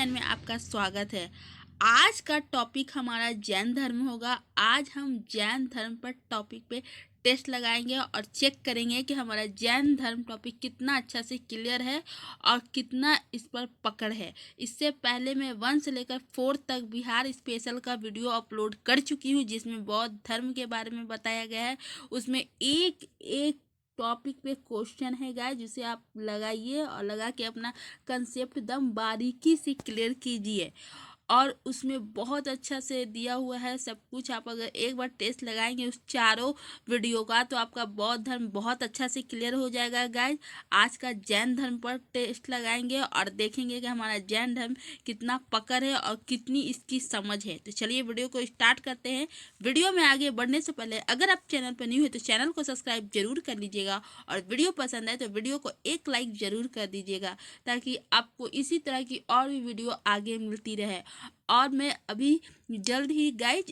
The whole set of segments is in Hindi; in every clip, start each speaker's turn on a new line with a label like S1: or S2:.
S1: चैनल में आपका स्वागत है। आज का टॉपिक हमारा जैन धर्म होगा। आज हम जैन धर्म पर टॉपिक पे टेस्ट लगाएंगे और चेक करेंगे कि हमारा जैन धर्म टॉपिक कितना अच्छा से क्लियर है और कितना इस पर पकड़ है। इससे पहले मैं 1 से लेकर 4 तक बिहार स्पेशल का वीडियो अपलोड कर चुकी हूँ, जिसमें बौद्ध धर्म के बारे में बताया गया है। उसमें एक एक टॉपिक पे क्वेश्चन है गाइस, जिसे आप लगाइए और लगा के अपना कंसेप्ट एकदम बारीकी से क्लियर कीजिए। और उसमें बहुत अच्छा से दिया हुआ है सब कुछ। आप अगर एक बार टेस्ट लगाएंगे उस चारों वीडियो का, तो आपका बौद्ध धर्म बहुत अच्छा से क्लियर हो जाएगा गाइस। आज का जैन धर्म पर टेस्ट लगाएंगे और देखेंगे कि हमारा जैन धर्म कितना पकड़ है और कितनी इसकी समझ है। तो चलिए वीडियो को स्टार्ट करते हैं। वीडियो में आगे बढ़ने से पहले अगर आप चैनल पर न्यू है तो चैनल को सब्सक्राइब जरूर कर लीजिएगा, और वीडियो पसंद आए तो वीडियो को एक लाइक जरूर कर दीजिएगा, ताकि आपको इसी तरह की और भी वीडियो आगे मिलती रहे। और मैं अभी जल्द ही गाइज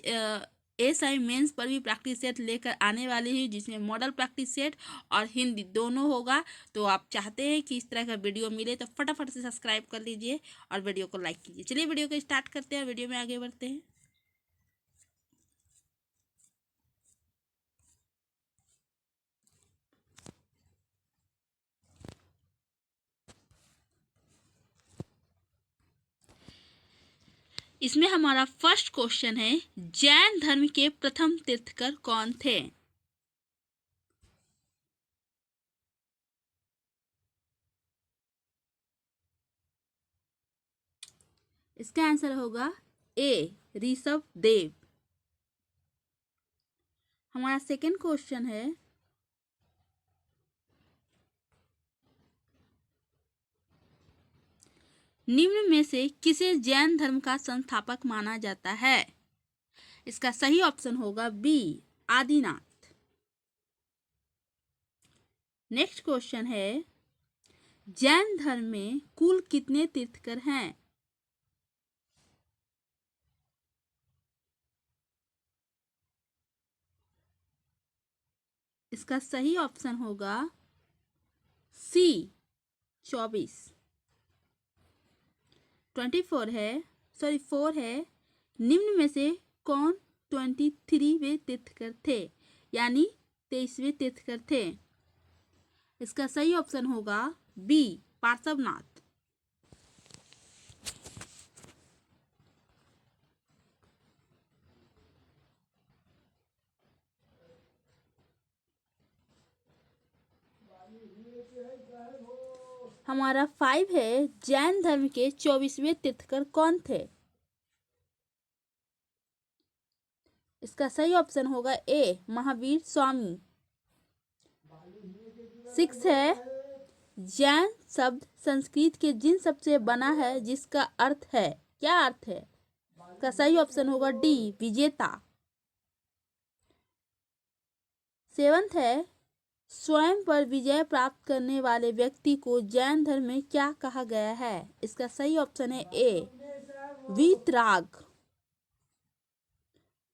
S1: एसआई मेंस पर भी प्रैक्टिस सेट लेकर आने वाली हूँ, जिसमें मॉडल प्रैक्टिस सेट और हिंदी दोनों होगा। तो आप चाहते हैं कि इस तरह का वीडियो मिले तो फटाफट से सब्सक्राइब कर लीजिए और वीडियो को लाइक कीजिए। चलिए वीडियो को स्टार्ट करते हैं, वीडियो में आगे बढ़ते हैं। इसमें हमारा फर्स्ट क्वेश्चन है, जैन धर्म के प्रथम तीर्थकर कौन थे? इसका आंसर होगा ए, ऋषभ देव। हमारा सेकंड क्वेश्चन है, निम्न में से किसे जैन धर्म का संस्थापक माना जाता है? इसका सही ऑप्शन होगा बी, आदिनाथ। नेक्स्ट क्वेश्चन है, जैन धर्म में कुल कितने तीर्थकर हैं? इसका सही ऑप्शन होगा सी, 24। 4 है, निम्न में से कौन 23वें तीर्थकर थे, यानी 23वें तीर्थकर थे? इसका सही ऑप्शन होगा बी, पार्श्वनाथ। हमारा 5 है, जैन धर्म के 24वें तीर्थकर कौन थे? इसका सही ऑप्शन होगा ए, महावीर स्वामी। 6 है, जैन शब्द संस्कृत के जिन शब्द से बना है जिसका अर्थ है, क्या अर्थ है? इसका सही ऑप्शन होगा डी, विजेता। 7 है, स्वयं पर विजय प्राप्त करने वाले व्यक्ति को जैन धर्म में क्या कहा गया है? इसका सही ऑप्शन है ए, वीतराग।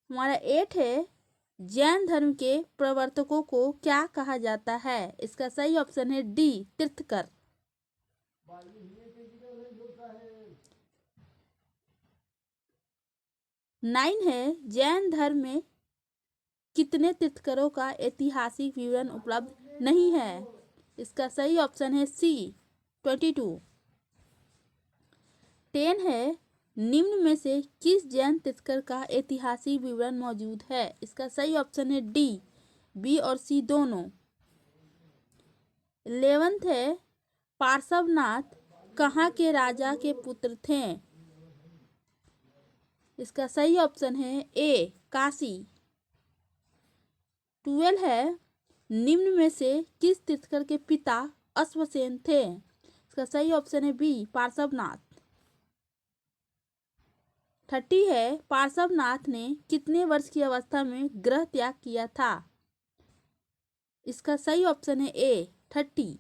S1: हमारा 8 है, जैन धर्म के प्रवर्तकों को क्या कहा जाता है? इसका सही ऑप्शन है डी, तीर्थकर। 9 है, जैन धर्म में कितने तीर्थकरों का ऐतिहासिक विवरण उपलब्ध नहीं है? इसका सही ऑप्शन है सी, 22। 10 है, निम्न में से किस जैन तीर्थकर का ऐतिहासिक विवरण मौजूद है? इसका सही ऑप्शन है डी, बी और सी दोनों। 11 है, पार्श्वनाथ कहाँ के राजा के पुत्र थे? इसका सही ऑप्शन है ए, काशी। 12 है, निम्न में से किस तीर्थकर के पिता अश्वसेन थे? इसका सही ऑप्शन है बी, पार्श्वनाथ। 30 है, पार्श्वनाथ ने कितने वर्ष की अवस्था में गृह त्याग किया था? इसका सही ऑप्शन है ए, 30।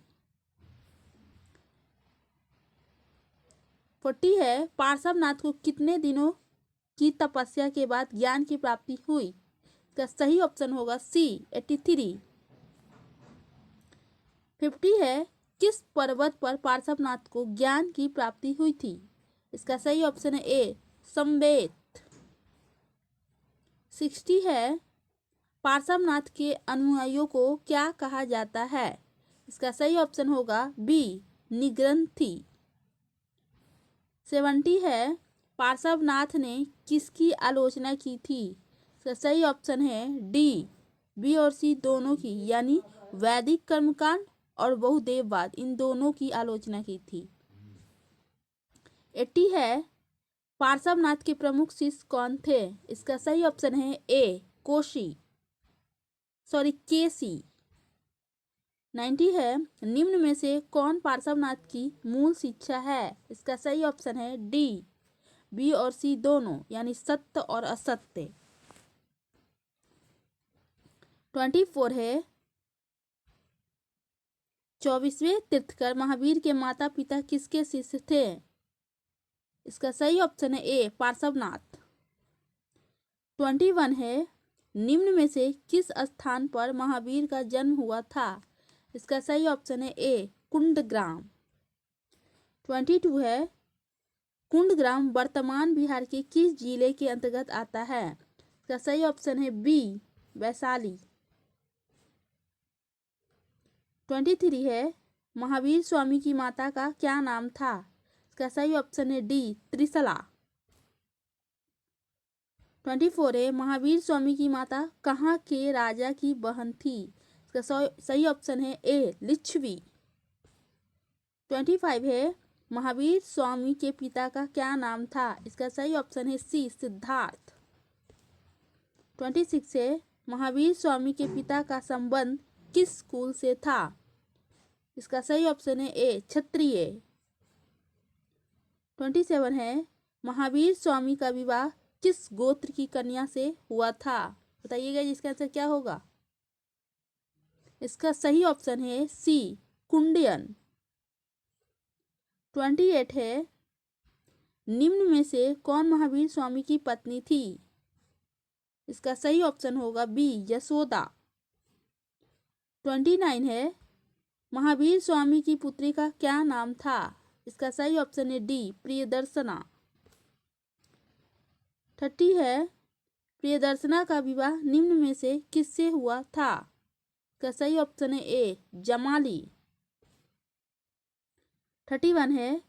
S1: 40 है, पार्श्वनाथ को कितने दिनों की तपस्या के बाद ज्ञान की प्राप्ति हुई? इसका सही ऑप्शन होगा सी, 83। 50 है, किस पर्वत पर पार्श्वनाथ को ज्ञान की प्राप्ति हुई थी? इसका सही ऑप्शन है ए संवेत। 60 है, पार्श्वनाथ के अनुयायियों को क्या कहा जाता है? इसका सही ऑप्शन होगा बी निग्रंथी। 70 है, पार्श्वनाथ ने किसकी आलोचना की थी? इसका सही ऑप्शन है डी बी और सी दोनों की, यानी वैदिक कर्मकांड और बहुदेववाद, इन दोनों की आलोचना की थी। 80 है, पार्श्वनाथ के प्रमुख शिष्य कौन थे? इसका सही ऑप्शन है ए केसी। 90 है, निम्न में से कौन पार्श्वनाथ की मूल शिक्षा है? इसका सही ऑप्शन है डी बी और सी दोनों, यानी सत्य और असत्य। 24 है, 24वें तीर्थकर महावीर के माता पिता किसके शिष्य थे? इसका सही ऑप्शन है ए पार्श्वनाथ। 21 है, निम्न में से किस स्थान पर महावीर का जन्म हुआ था? इसका सही ऑप्शन है ए कुंडग्राम। 22 है, कुंडग्राम वर्तमान बिहार के किस जिले के अंतर्गत आता है? इसका सही ऑप्शन है बी वैशाली। 23 है, महावीर स्वामी की माता का क्या नाम था? इसका सही ऑप्शन है डी त्रिशला। 24 है, महावीर स्वामी की माता कहाँ के राजा की बहन थी? इसका सही ऑप्शन है ए लिच्छवी। 25 है, महावीर स्वामी के पिता का क्या नाम था? इसका सही ऑप्शन है सी सिद्धार्थ। 26 है, महावीर स्वामी के पिता का संबंध किस कुल से था? इसका सही ऑप्शन है ए क्षत्रिय। 27 है, महावीर स्वामी का विवाह किस गोत्र की कन्या से हुआ था? बताइएगा जिसका आंसर क्या होगा। इसका सही ऑप्शन है सी कुंडियन। 28 है, निम्न में से कौन महावीर स्वामी की पत्नी थी? इसका सही ऑप्शन होगा बी यशोदा। 29 है, महावीर स्वामी की पुत्री का क्या नाम था? इसका सही ऑप्शन है डी प्रियदर्शना। 30 है, प्रियदर्शना का विवाह निम्न में से किससे हुआ था? इसका सही ऑप्शन है ए जमाली। 31 है,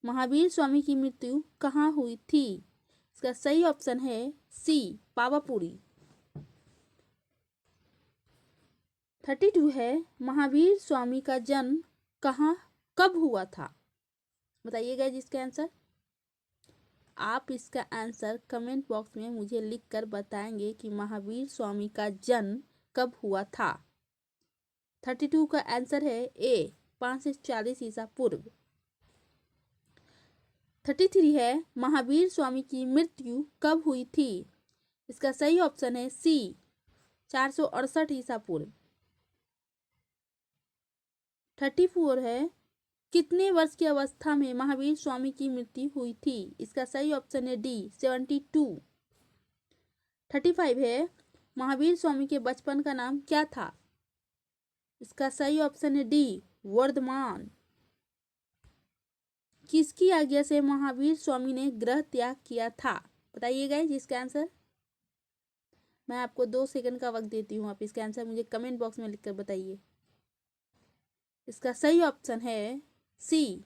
S1: महावीर स्वामी की मृत्यु कहाँ हुई थी? इसका सही ऑप्शन है सी पावापुरी। 32 है, महावीर स्वामी का जन्म कब हुआ था? बताइएगा जिसका आंसर। आप इसका आंसर कमेंट बॉक्स में मुझे लिखकर बताएंगे कि महावीर स्वामी का जन्म कब हुआ था। 32 का आंसर है ए 540 ईसा पूर्व। 33 है, महावीर स्वामी की मृत्यु कब हुई थी? इसका सही ऑप्शन है सी 468 ईसा पूर्व। 34 है, कितने वर्ष की अवस्था में महावीर स्वामी की मृत्यु हुई थी? इसका सही ऑप्शन है डी 72। 35 है, महावीर स्वामी के बचपन का नाम क्या था? इसका सही ऑप्शन है डी वर्धमान। किसकी आज्ञा से महावीर स्वामी ने गृह त्याग किया था? बताइएगा जिसका आंसर। मैं आपको 2 सेकंड का वक्त देती हूँ, आप इसका आंसर मुझे कमेंट बॉक्स में लिखकर बताइए। इसका सही ऑप्शन है सी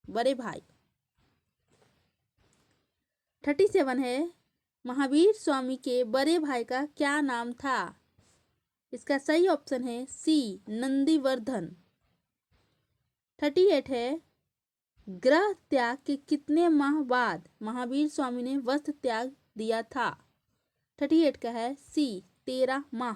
S1: बड़े भाई। 37 है, महावीर स्वामी के बड़े भाई का क्या नाम था? इसका सही ऑप्शन है सी नंदीवर्धन। 38 है, गृह त्याग के कितने माह बाद महावीर स्वामी ने वस्त्र त्याग दिया था? 38 का है सी 13 माह।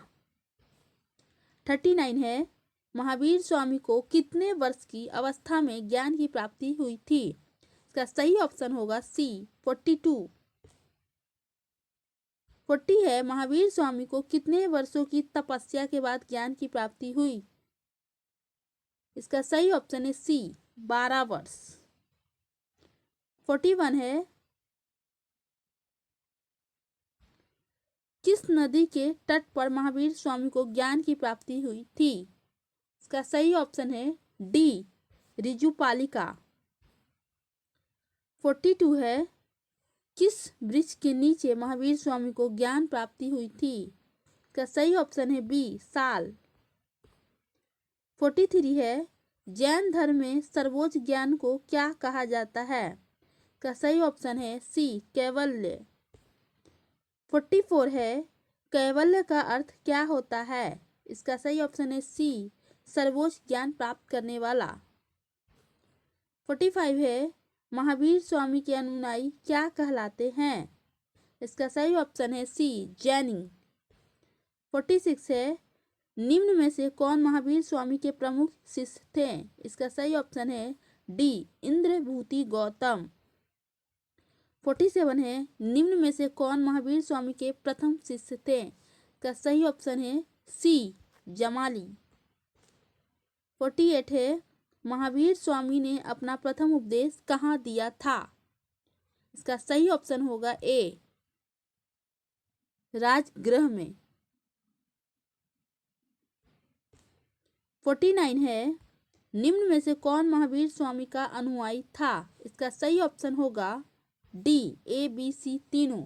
S1: 39 है, महावीर स्वामी को कितने वर्ष की अवस्था में ज्ञान की प्राप्ति हुई थी? इसका सही ऑप्शन होगा सी 42। 40 है, महावीर स्वामी को कितने वर्षों की तपस्या के बाद ज्ञान की प्राप्ति हुई? इसका सही ऑप्शन है सी 12 वर्ष। 41 है, किस नदी के तट पर महावीर स्वामी को ज्ञान की प्राप्ति हुई थी? इसका सही ऑप्शन है डी रिजुपालिका। 42 है, किस वृक्ष के नीचे महावीर स्वामी को ज्ञान प्राप्ति हुई थी? इसका सही ऑप्शन है बी, साल। 43 है, जैन धर्म में सर्वोच्च ज्ञान को क्या कहा जाता है? इसका सही ऑप्शन है सी, कैवल्य। 44 है, कैवल्य का अर्थ क्या होता है? इसका सही ऑप्शन है सी, सर्वोच्च ज्ञान प्राप्त करने वाला। 45 है, महावीर स्वामी के अनुयायी क्या कहलाते हैं? इसका सही ऑप्शन है सी, जैनी। 46 है, निम्न में से कौन महावीर स्वामी के प्रमुख शिष्य थे? इसका सही ऑप्शन है डी, इंद्रभूति गौतम। 47 है, निम्न में से कौन महावीर स्वामी के प्रथम शिष्य थे? इसका सही ऑप्शन है सी, जमाली। 48 है, महावीर स्वामी ने अपना प्रथम उपदेश कहाँ दिया था? इसका सही ऑप्शन होगा ए, राजगृह में। 49 है, निम्न में से कौन महावीर स्वामी का अनुयायी था? इसका सही ऑप्शन होगा डी, ए बी सी तीनों,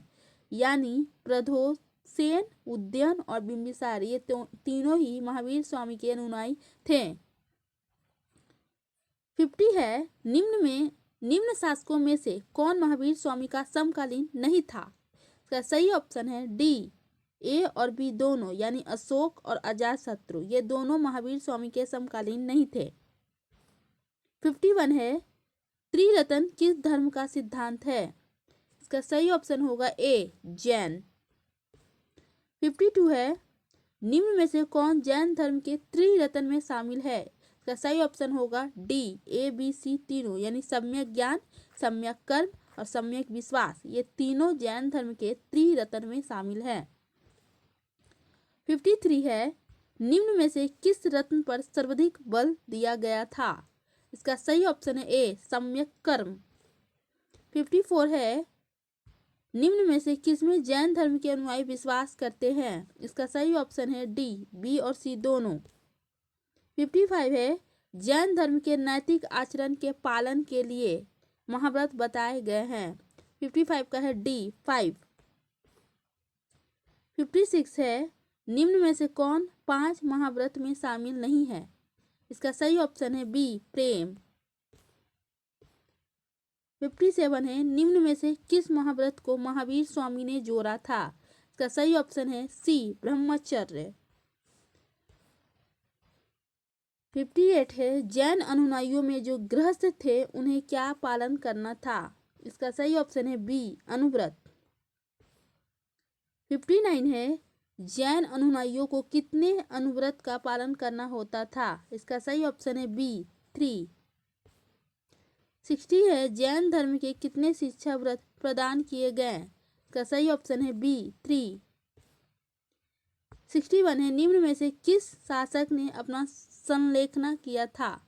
S1: यानी प्रधोसेन, उदयन और बिंबिसार, ये तीनों ही महावीर स्वामी के अनुयायी थे। 50 है, निम्न शासकों में से कौन महावीर स्वामी का समकालीन नहीं था? इसका सही ऑप्शन है डी, ए और बी दोनों, यानी अशोक और अजातशत्रु, ये दोनों महावीर स्वामी के समकालीन नहीं थे। 51 है, त्रिरत्न किस धर्म का सिद्धांत है? इसका सही ऑप्शन होगा ए, जैन। 52 है, निम्न में से कौन जैन धर्म के त्रिरत्न में शामिल है? इसका सही ऑप्शन होगा डी, ए बी सी तीनों, यानी सम्यक ज्ञान, सम्यक कर्म और सम्यक विश्वास, ये तीनों जैन धर्म के त्रिरत्न में शामिल है। 53 है, निम्न में से किस रत्न पर सर्वाधिक बल दिया गया था? इसका सही ऑप्शन है ए, सम्यक कर्म। 54 है, निम्न में से किसमें जैन धर्म के अनुयायी विश्वास करते हैं? इसका सही ऑप्शन है डी, बी और सी दोनों। 55 है, जैन धर्म के नैतिक आचरण के पालन के लिए महाव्रत बताए गए हैं। 55 का है डी, 5। 56 है, निम्न में से कौन 5 महाव्रत में शामिल नहीं है? इसका सही ऑप्शन है बी, प्रेम। 57 है, निम्न में से किस महाव्रत को महावीर स्वामी ने जोड़ा था? इसका सही ऑप्शन है सी, ब्रह्मचर्य। 58 है, जैन अनुयायियों में जो गृहस्थ थे उन्हें क्या पालन करना था? इसका सही ऑप्शन है बी, अनुव्रत। 59 है, जैन अनुयायियों को कितने अनुव्रत का पालन करना होता था? इसका सही ऑप्शन है बी, 3। 60 है, जैन धर्म के कितने शिक्षा व्रत प्रदान किए गए? इसका सही ऑप्शन है बी, 3। 61 है, निम्न में से किस शासक ने अपना संलेखना किया था?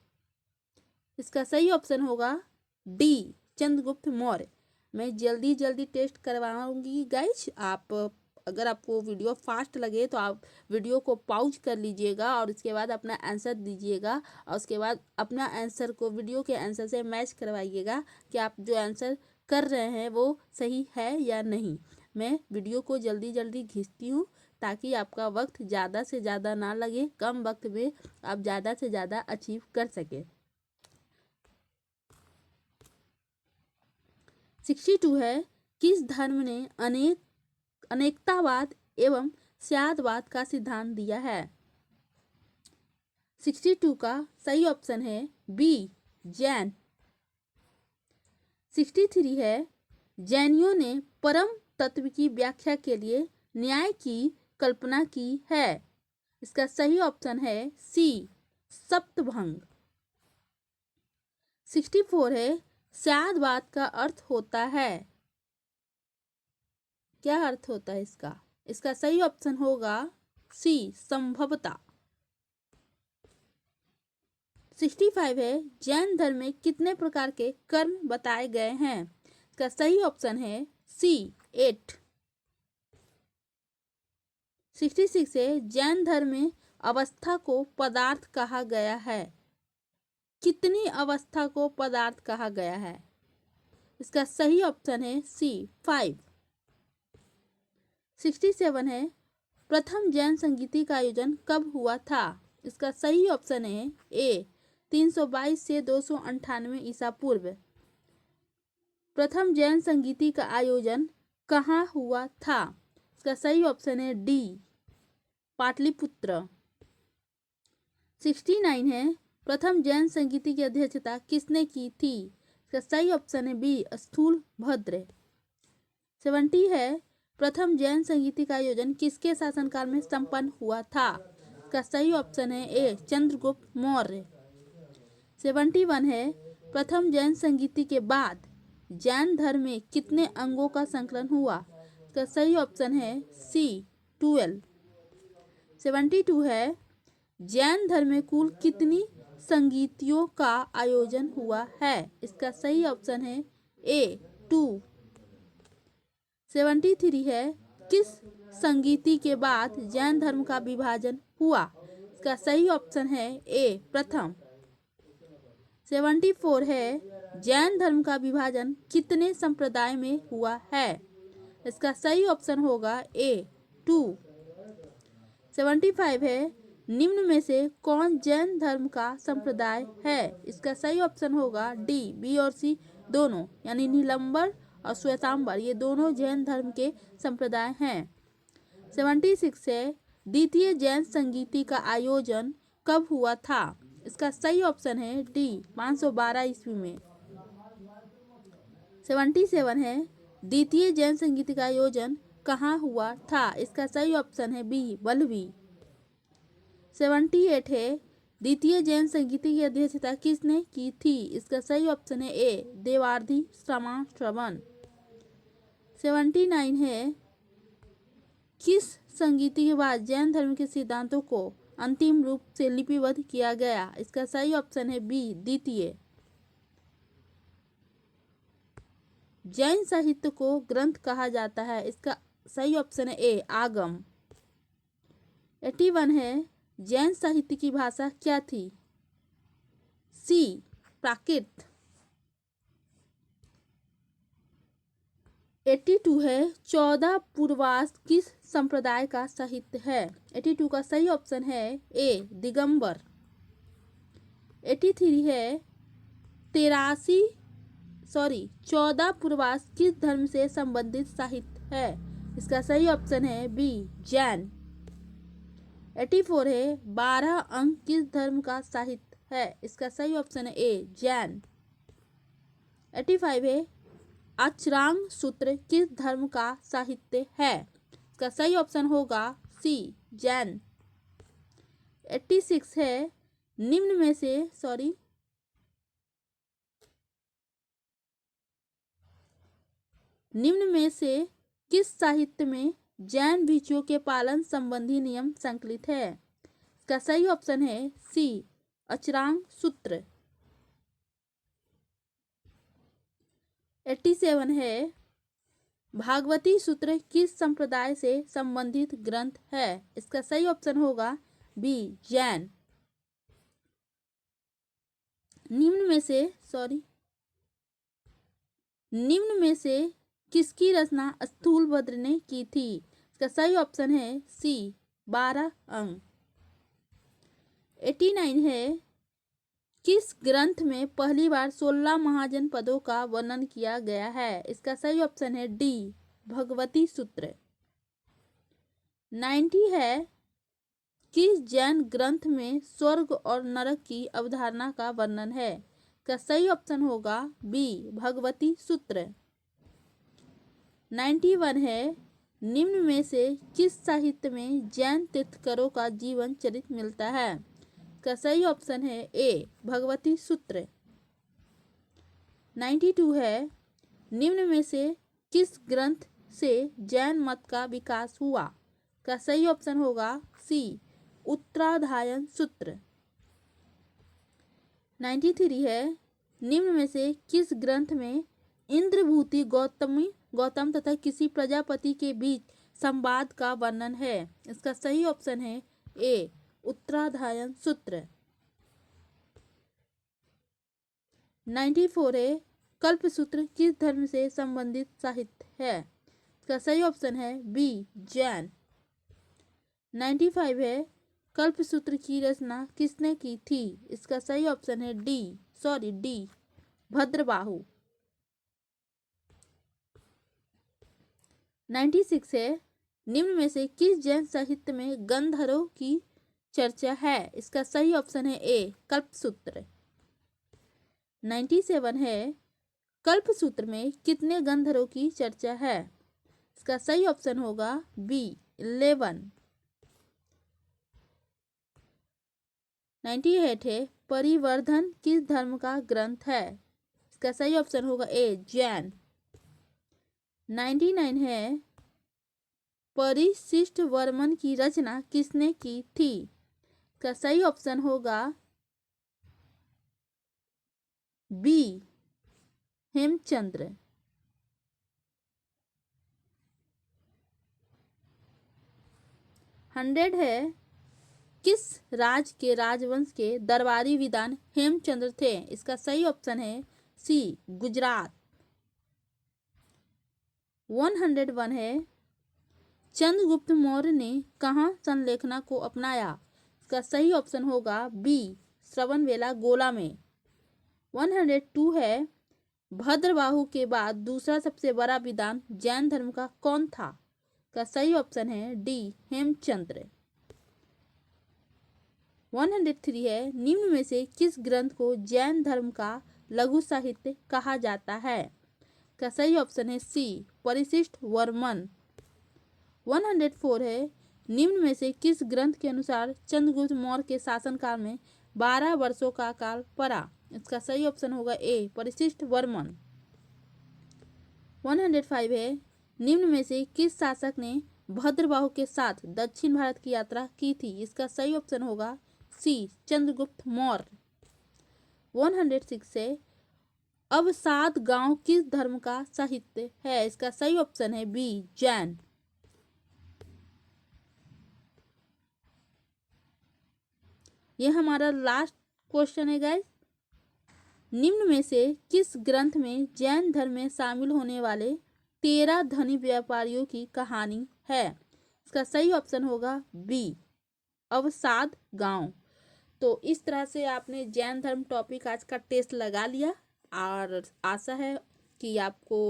S1: इसका सही ऑप्शन होगा डी, चंद्रगुप्त मौर्य। मैं जल्दी जल्दी टेस्ट करवाऊंगी गाइज। अगर आपको वीडियो फास्ट लगे तो आप वीडियो को पॉज कर लीजिएगा और उसके बाद अपना आंसर दीजिएगा, और उसके बाद अपना आंसर को वीडियो के आंसर से मैच करवाइएगा कि आप जो आंसर कर रहे हैं वो सही है या नहीं। मैं वीडियो को जल्दी जल्दी खींचती हूँ ताकि आपका वक्त ज़्यादा से ज़्यादा ना लगे, कम वक्त में आप ज़्यादा से ज़्यादा अचीव कर सकें। 62 है, किस धर्म ने अनेकतावाद एवं स्यादवाद का सिद्धांत दिया है? 62 का सही ऑप्शन है बी, जैन। 63 है, जैनियों ने परम तत्व की व्याख्या के लिए न्याय की कल्पना की है। इसका सही ऑप्शन है सी, सप्तभंग। 64 है, स्यादवाद का अर्थ होता है, क्या अर्थ होता है इसका? इसका सही ऑप्शन होगा सी, संभवता। 65 है, जैन धर्म में कितने प्रकार के कर्म बताए गए हैं? इसका सही ऑप्शन है सी, 8। 66 है, जैन धर्म में अवस्था को पदार्थ कहा गया है। कितनी अवस्था को पदार्थ कहा गया है? इसका सही ऑप्शन है सी 5। 67 है प्रथम जैन संगीति का आयोजन कब हुआ था? इसका सही ऑप्शन है ए 322 से 298 ईसा पूर्व। प्रथम जैन संगीति का आयोजन कहाँ हुआ था? इसका सही ऑप्शन है डी पाटलिपुत्र। 69 है प्रथम जैन संगीति की अध्यक्षता किसने की थी? इसका सही ऑप्शन है बी स्थूल भद्र। 70 है प्रथम जैन संगीति का आयोजन किसके शासनकाल में संपन्न हुआ था? इसका सही ऑप्शन है ए चंद्रगुप्त मौर्य। 71 है प्रथम जैन संगीति के बाद जैन धर्म में कितने अंगों का संकलन हुआ? इसका सही ऑप्शन है सी 12। 72 है जैन धर्म में कुल कितनी संगीतियों का आयोजन हुआ है? इसका सही ऑप्शन है ए 2। 73 है किस संगीति के बाद जैन धर्म का विभाजन हुआ? इसका सही ऑप्शन है ए प्रथम। 74 है जैन धर्म का विभाजन कितने संप्रदाय में हुआ है? इसका सही ऑप्शन होगा ए 2। 75 है निम्न में से कौन जैन धर्म का संप्रदाय है? इसका सही ऑप्शन होगा डी बी और सी दोनों, यानी नीलंबर और श्वेतांबर ये दोनों जैन धर्म के संप्रदाय हैं। 76 है द्वितीय जैन संगीति का आयोजन कब हुआ था? इसका सही ऑप्शन है डी 512 ईस्वी में। 77 है द्वितीय जैन संगीति का आयोजन कहाँ हुआ था? इसका सही ऑप्शन है बी वल्लभी। 78 है द्वितीय जैन संगीति की अध्यक्षता किसने की थी? इसका सही ऑप्शन है ए देवार्धी श्रवण। 79 है किस संगीति के बाद जैन धर्म के सिद्धांतों को अंतिम रूप से लिपिबद्ध किया गया? इसका सही ऑप्शन है बी द्वितीय। जैन साहित्य को ग्रंथ कहा जाता है, इसका सही ऑप्शन है ए आगम। 81 है जैन साहित्य की भाषा क्या थी? सी प्राकृत। 82 है 14 पूर्वास किस संप्रदाय का साहित्य है? 82 का सही ऑप्शन है ए दिगंबर। 83 है 14 पूर्वास किस धर्म से संबंधित साहित्य है? इसका सही ऑप्शन है बी जैन। 84 है 12 अंक किस धर्म का साहित्य है? इसका सही ऑप्शन है ए जैन। 85 है अचरांग सूत्र किस धर्म का साहित्य है? इसका सही ऑप्शन होगा सी जैन। 86 है निम्न में से किस साहित्य में जैन भिक्षुओं के पालन संबंधी नियम संकलित है? इसका सही ऑप्शन है सी अचरांग सूत्र। 87 है भागवती सूत्र किस संप्रदाय से संबंधित ग्रंथ है? इसका सही ऑप्शन होगा बी जैन। निम्न में से किसकी रचना स्थूलभद्र ने की थी? इसका सही ऑप्शन है सी 12 अंक। 89 है किस ग्रंथ में पहली बार 16 महाजनपदों का वर्णन किया गया है? इसका सही ऑप्शन है डी भगवती सूत्र। 90 है किस जैन ग्रंथ में स्वर्ग और नरक की अवधारणा का वर्णन है? इसका सही ऑप्शन होगा बी भगवती सूत्र। 91 है निम्न में से किस साहित्य में जैन तीर्थंकरों का जीवन चरित मिलता है? इसका सही ऑप्शन है ए भगवती सूत्र। 92 है निम्न में से किस ग्रंथ से जैन मत का विकास हुआ? इसका सही ऑप्शन होगा सी उत्तराधायन सूत्र। 93 है निम्न में से किस ग्रंथ में इंद्रभूति गौतम तथा किसी प्रजापति के बीच संवाद का वर्णन है? इसका सही ऑप्शन है ए उत्तराधायन सूत्र। 94 है कल्पसूत्र किस धर्म से संबंधित साहित्य है? इसका सही ऑप्शन है बी जैन। 95 है कल्पसूत्र की रचना किसने की थी? इसका सही ऑप्शन है डी भद्रबाहु। 96 है निम्न में से किस जैन साहित्य में गंधर्वों की चर्चा है? इसका सही ऑप्शन है ए कल्पसूत्र। 97 है कल्पसूत्र में कितने गंधर्वों की चर्चा है? इसका सही ऑप्शन होगा बी 11। 98 है परिवर्धन किस धर्म का ग्रंथ है? इसका सही ऑप्शन होगा ए जैन। 99 है परिशिष्ट वर्मन की रचना किसने की थी? इसका सही ऑप्शन होगा बी हेमचंद्र। 100 है किस राज के राजवंश के दरबारी विद्वान हेमचंद्र थे? इसका सही ऑप्शन है सी गुजरात। 101 है चंद्रगुप्त मौर्य ने कहाँ संलेखना को अपनाया? इसका सही ऑप्शन होगा बी श्रवणबेला गोला में। 102 है भद्रबाहु के बाद दूसरा सबसे बड़ा विद्वान जैन धर्म का कौन था? इसका सही ऑप्शन है डी हेमचंद्र। 103 है निम्न में से किस ग्रंथ को जैन धर्म का लघु साहित्य कहा जाता है? इसका सही ऑप्शन है सी परिशिष्ट वर्मन। 104 है निम्न में से किस ग्रंथ के अनुसार चंद्रगुप्त मौर्य के शासनकाल में 12 वर्षों का काल पड़ा? इसका सही ऑप्शन होगा ए परिशिष्ट वर्मन। 105 है निम्न में से किस शासक ने भद्रबाहु के साथ दक्षिण भारत की यात्रा की थी? इसका सही ऑप्शन होगा सी चंद्रगुप्त मौर्य। 106 है अवसाद गांव किस धर्म का साहित्य है? इसका सही ऑप्शन है बी जैन। यह हमारा लास्ट क्वेश्चन है गाइस। निम्न में से किस ग्रंथ में जैन धर्म में शामिल होने वाले 13 धनी व्यापारियों की कहानी है? इसका सही ऑप्शन होगा बी अवसाद गांव। तो इस तरह से आपने जैन धर्म टॉपिक आज का टेस्ट लगा लिया और आशा है कि आपको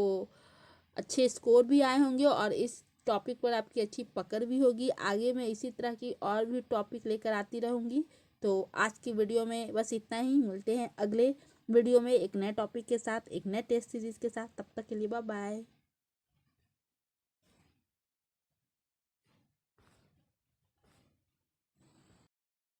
S1: अच्छे स्कोर भी आए होंगे और इस टॉपिक पर आपकी अच्छी पकड़ भी होगी। आगे मैं इसी तरह की और भी टॉपिक लेकर आती रहूँगी। तो आज की वीडियो में बस इतना ही। मिलते हैं अगले वीडियो में एक नए टॉपिक के साथ, एक नए टेस्ट सीरीज के साथ। तब तक के लिए बाय बाय।